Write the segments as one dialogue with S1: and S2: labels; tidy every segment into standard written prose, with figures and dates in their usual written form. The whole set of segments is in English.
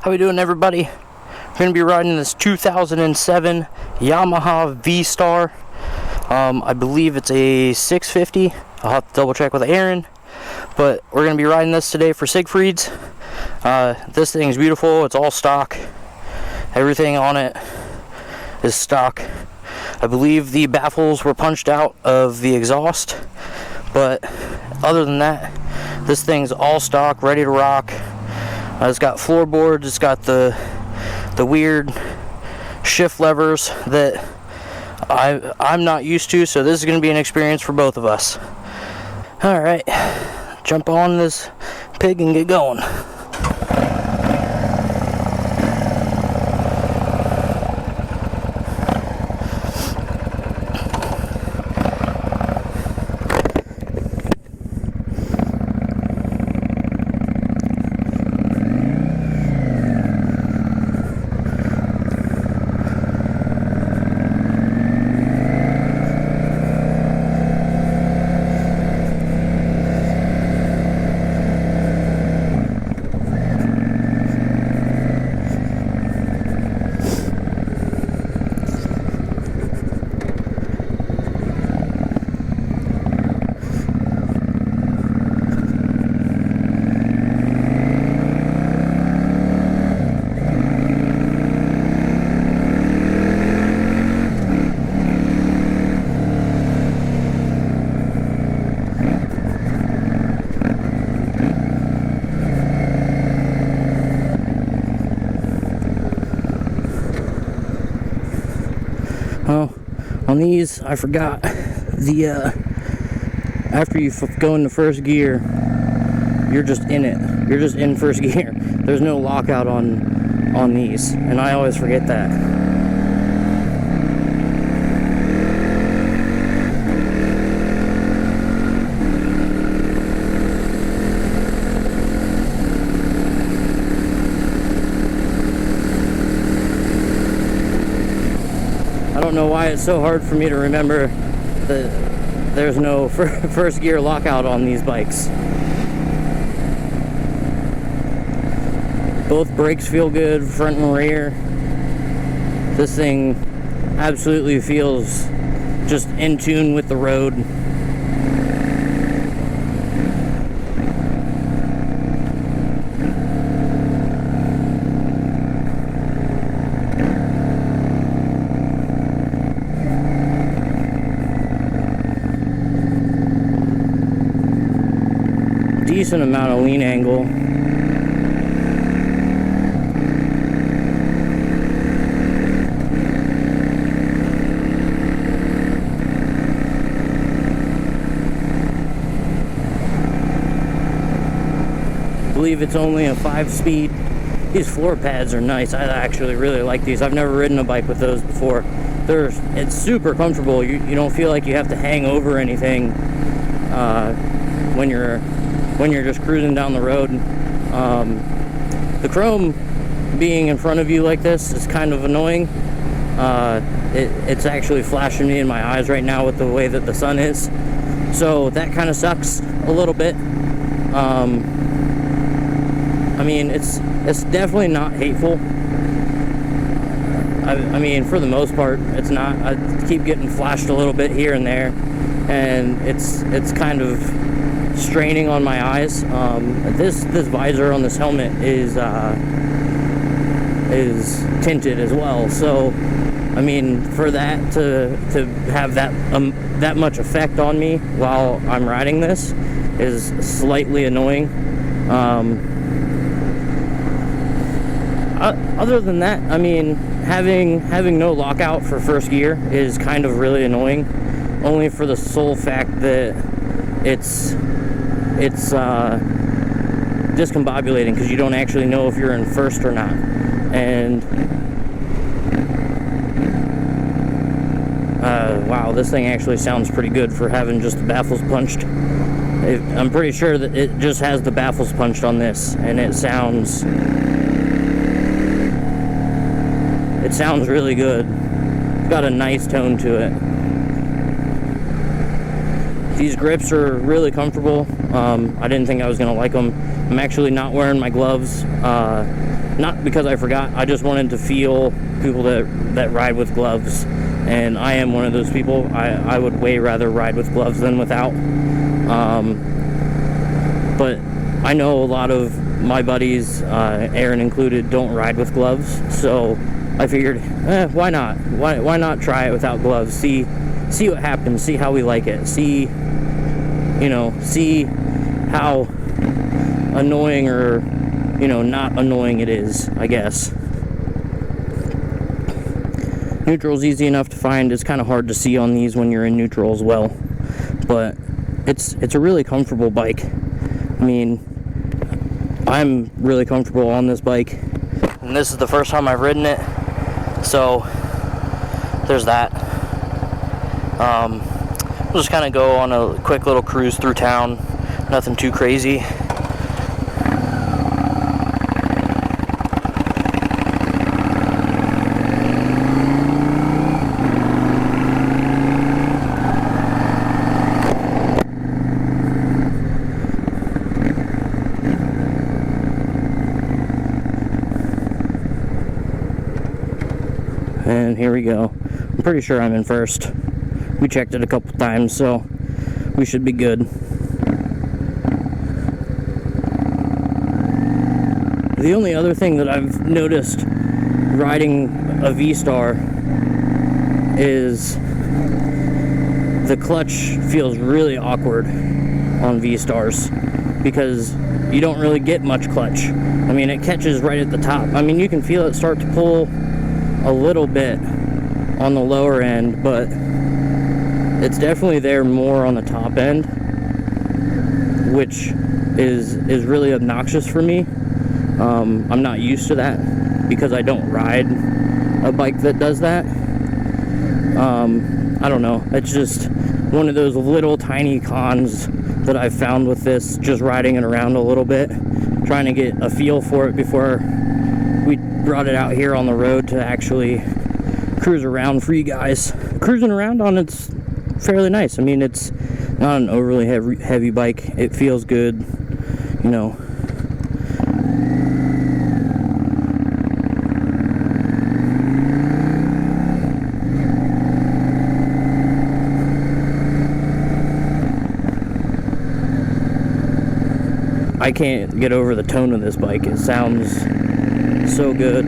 S1: How we doing, everybody? We're going to be riding this 2007 Yamaha Vstar. I believe it's a 650. I'll have to double check with Aaron. But we're going to be riding this today for Siegfried's. This thing's beautiful. It's all stock. Everything on it is stock. I believe the baffles were punched out of the exhaust. But other than that, this thing's all stock, ready to rock. It's got floorboards. It's got the weird shift levers that I'm not used to, so this is going to be an experience for both of us. Alright, jump on this pig and get going. Oh, on these, I forgot after you go into first gear, you're just in it. You're just in first gear. There's no lockout on these, and I always forget that. I don't know why it's so hard for me to remember that there's no first gear lockout on these bikes. Both brakes feel good, front and rear. This thing absolutely feels just in tune with the road. Decent amount of lean angle. I believe it's only a 5-speed. These floor pads are nice. I actually really like these. I've never ridden a bike with those before. It's super comfortable. You don't feel like you have to hang over anything when you're just cruising down the road. The chrome being in front of you like this is kind of annoying. It's actually flashing me in my eyes right now with the way that the sun is, so that kind of sucks a little bit. I mean, it's definitely not hateful. I mean, for the most part, it's not. I keep getting flashed a little bit here and there, and it's kind of straining on my eyes. This visor on this helmet is tinted as well, so I mean, for that to have that much effect on me while I'm riding this is slightly annoying. Other than that, I mean, having no lockout for first gear is kind of really annoying, only for the sole fact that it's discombobulating, because you don't actually know if you're in first or not. And wow, this thing actually sounds pretty good for having just the baffles punched. I'm pretty sure that it just has the baffles punched on this, and it sounds really good. It's got a nice tone to it. These grips are really comfortable. I didn't think I was gonna like them. I'm actually not wearing my gloves, not because I forgot. I just wanted to feel people that ride with gloves, and I am one of those people. I would way rather ride with gloves than without. But I know a lot of my buddies, Aaron included, don't ride with gloves, so I figured, why not? Why not try it without gloves? See what happens. See how we like it. See how annoying or not annoying it is, I guess. Neutral's easy enough to find. It's kind of hard to see on these when you're in neutral as well, but it's a really comfortable bike. I mean, I'm really comfortable on this bike, and this is the first time I've ridden it, so there's that. We'll just kind of go on a quick little cruise through town, nothing too crazy. And here we go. I'm pretty sure I'm in first. We checked it a couple times, so we should be good. The only other thing that I've noticed riding a Vstar is the clutch feels really awkward on Vstars because you don't really get much clutch. I mean, it catches right at the top. I mean, you can feel it start to pull a little bit on the lower end, but it's definitely there more on the top end, which is really obnoxious for me. I'm not used to that because I don't ride a bike that does that. I don't know, it's just one of those little tiny cons that I've found with this, just riding it around a little bit, trying to get a feel for it before we brought it out here on the road to actually cruise around for you guys. Cruising around on it's fairly nice. I mean, it's not an overly heavy bike. It feels good, I can't get over the tone of this bike. It sounds so good.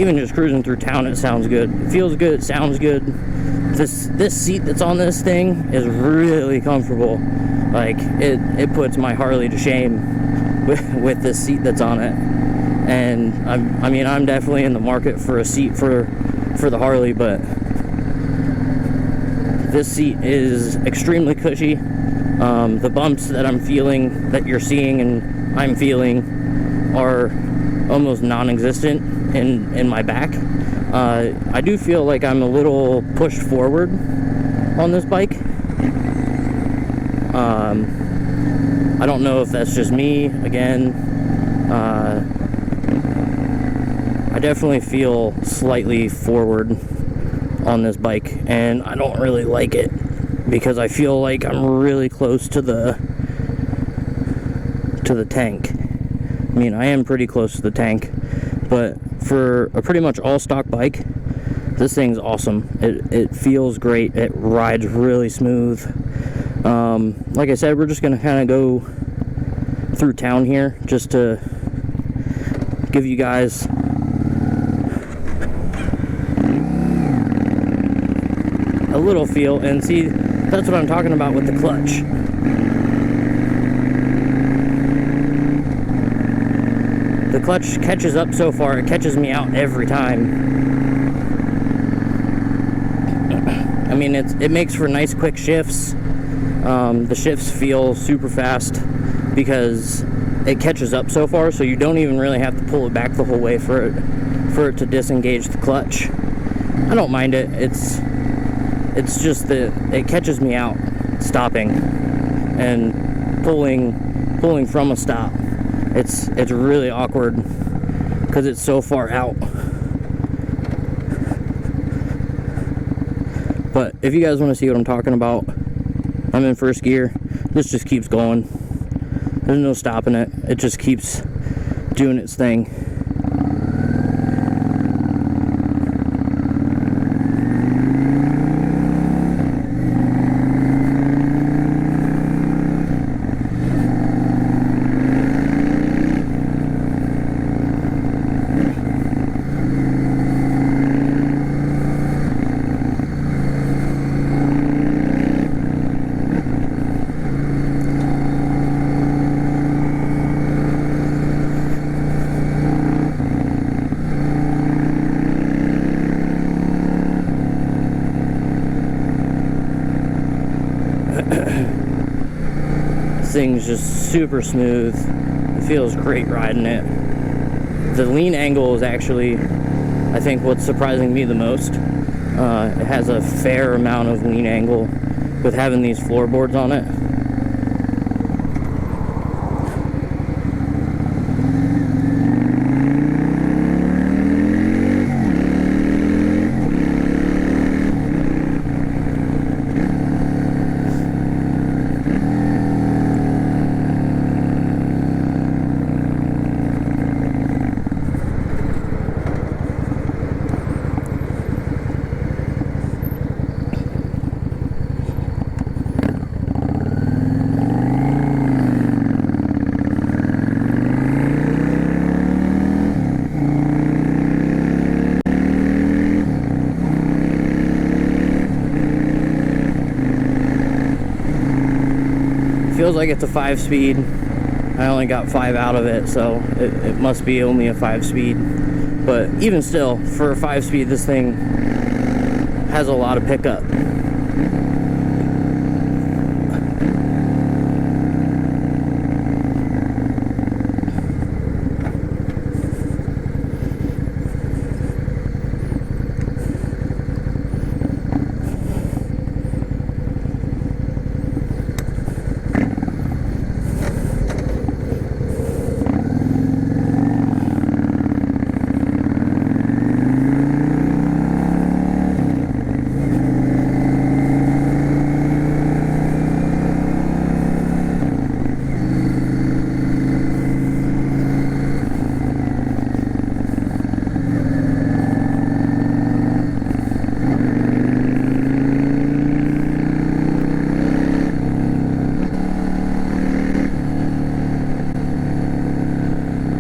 S1: Even just cruising through town, it sounds good. It feels good, it sounds good. This seat that's on this thing is really comfortable. Like, it puts my Harley to shame with this seat that's on it. And I'm definitely in the market for a seat for the Harley, but this seat is extremely cushy. The bumps that I'm feeling, that you're seeing and I'm feeling, are almost non-existent in my back. I do feel like I'm a little pushed forward on this bike. I don't know if that's just me. Again, I definitely feel slightly forward on this bike, and I don't really like it because I feel like I'm really close to the tank. I mean, I am pretty close to the tank, but for a pretty much all stock bike, this thing's awesome. It feels great. It rides really smooth. Like I said, we're just gonna kind of go through town here just to give you guys a little feel, and see, that's what I'm talking about with the clutch. The clutch catches up so far, it catches me out every time. I mean, it makes for nice quick shifts. The shifts feel super fast because it catches up so far, so you don't even really have to pull it back the whole way for it to disengage the clutch. I don't mind it. It's just that it catches me out stopping and pulling from a stop. It's really awkward because it's so far out. But if you guys want to see what I'm talking about, I'm in first gear. This just keeps going. There's no stopping it. It just keeps doing its thing. Thing's just super smooth. It feels great riding it. The lean angle is actually, I think, what's surprising me the most. It has a fair amount of lean angle with having these floorboards on it. Feels like it's a 5-speed. I only got 5 out of it, so it must be only a 5-speed. But even still, for a 5-speed, this thing has a lot of pickup.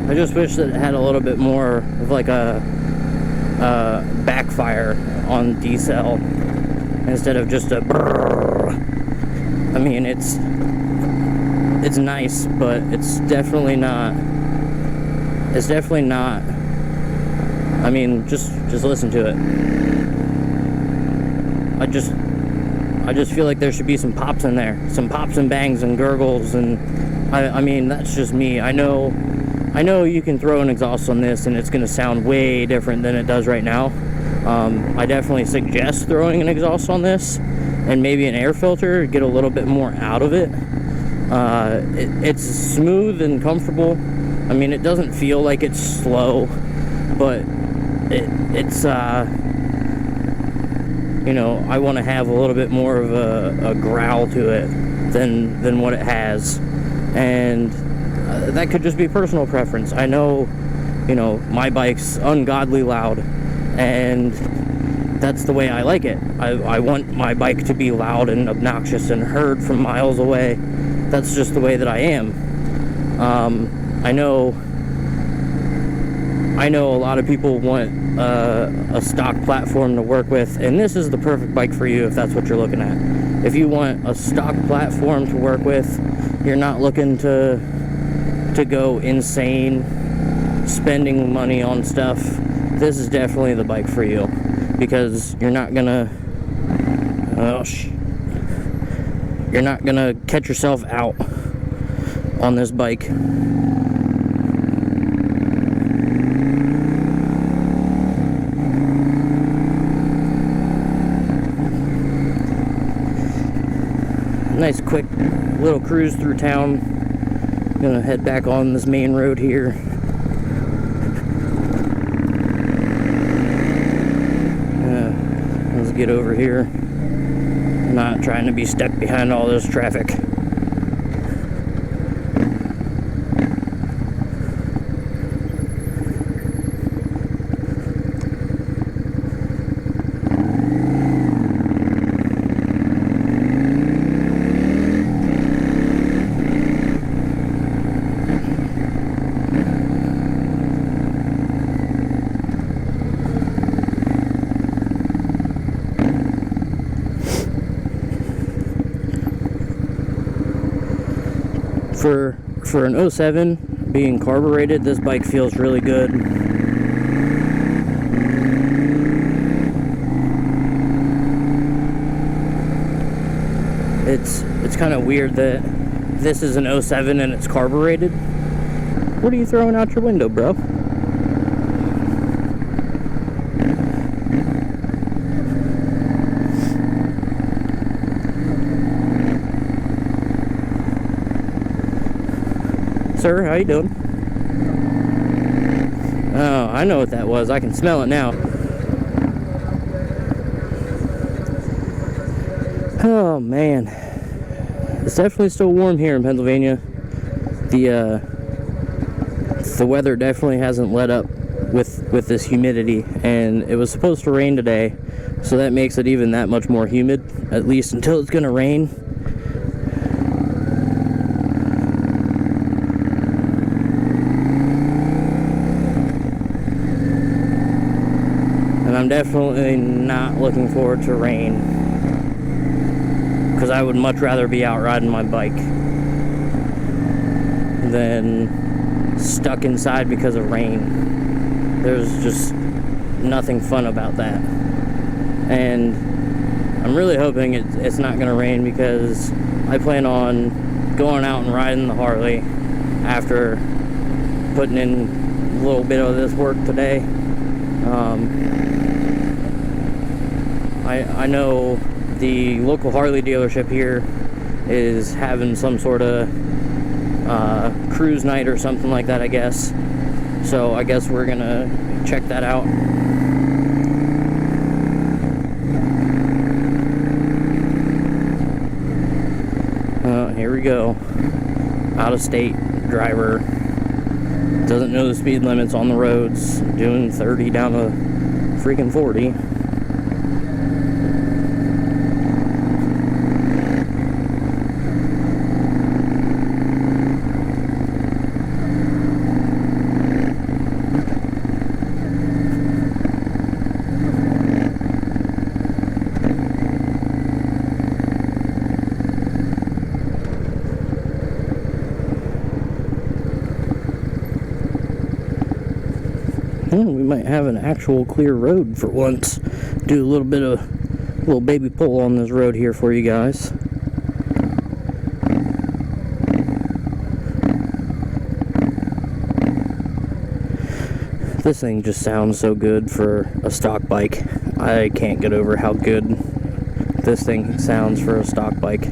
S1: I just wish that it had a little bit more of like a backfire on decel instead of just a brrr. I mean, it's nice, but it's definitely not. I mean, just listen to it. I just feel like there should be some pops in there, some pops and bangs and gurgles, and I mean, that's just me. I know you can throw an exhaust on this and it's going to sound way different than it does right now. I definitely suggest throwing an exhaust on this and maybe an air filter to get a little bit more out of it. It's smooth and comfortable. I mean, it doesn't feel like it's slow, but it's you know, I want to have a little bit more of a growl to it than what it has, and that could just be personal preference. I know, you know, my bike's ungodly loud, and that's the way I like it. I want my bike to be loud and obnoxious and heard from miles away. That's just the way that I am. I know a lot of people want a stock platform to work with, and this is the perfect bike for you if that's what you're looking at. If you want a stock platform to work with, you're not looking to go insane spending money on stuff, this is definitely the bike for you, because you're not gonna catch yourself out on this bike. Nice quick little cruise through town. Gonna head back on this main road here. Let's get over here. not trying to be stuck behind all this traffic. For an 07 being carbureted, this bike feels really good. It's kind of weird that this is an 07 and it's carbureted. What are you throwing out your window, bro? Sir, how you doing? Oh, I know what that was. I can smell it now. Oh, man. It's definitely still warm here in Pennsylvania. The weather definitely hasn't let up with this humidity, and it was supposed to rain today, so that makes it even that much more humid, at least until it's gonna rain. I'm definitely not looking forward to rain, because I would much rather be out riding my bike than stuck inside because of rain. There's just nothing fun about that, and I'm really hoping it's not going to rain, because I plan on going out and riding the Harley after putting in a little bit of this work today. I know the local Harley dealership here is having some sort of cruise night or something like that, I guess. So I guess we're gonna check that out. Here we go. Out of state driver. Doesn't know the speed limits on the roads. Doing 30 down to freaking 40. We might have an actual clear road for once. Do a little baby pull on this road here for you guys. This thing just sounds so good for a stock bike. I can't get over how good this thing sounds for a stock bike.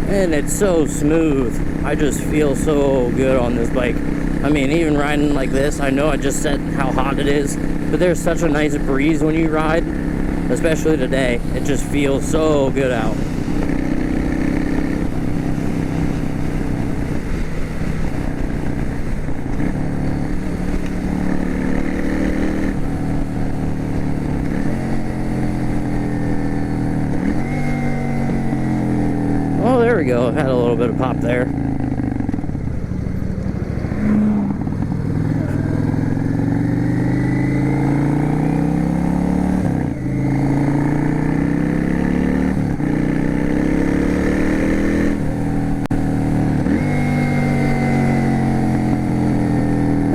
S1: And it's so smooth. I just feel so good on this bike. I mean, even riding like this, I know I just said how hot it is, but there's such a nice breeze when you ride, especially today. It just feels so good out. Oh, there we go. Had a little bit of pop there.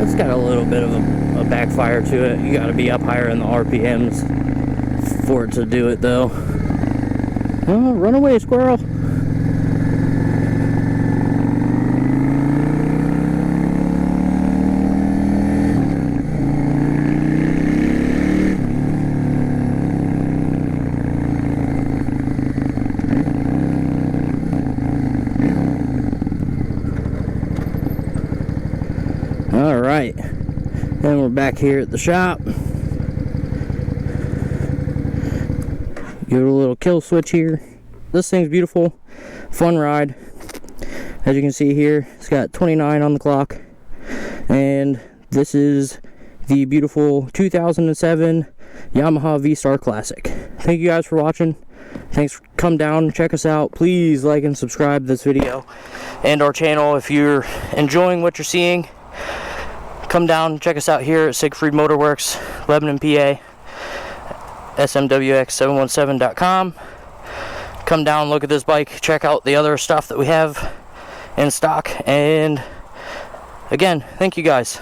S1: It's got a little bit of a backfire to it. You got to be up higher in the RPMs for it to do it, though. Oh, run away, squirrel. Alright, then we're back here at the shop. Give it a little kill switch here. This thing's beautiful, fun ride. As you can see here, it's got 29 on the clock. And this is the beautiful 2007 Yamaha Vstar Classic. Thank you guys for watching. Thanks for come down, check us out. Please like and subscribe to this video and our channel. If you're enjoying what you're seeing, come down, check us out here at Siegfried Motorwerx, Lebanon, PA, smwx717.com. Come down, look at this bike, check out the other stuff that we have in stock, and again, thank you guys.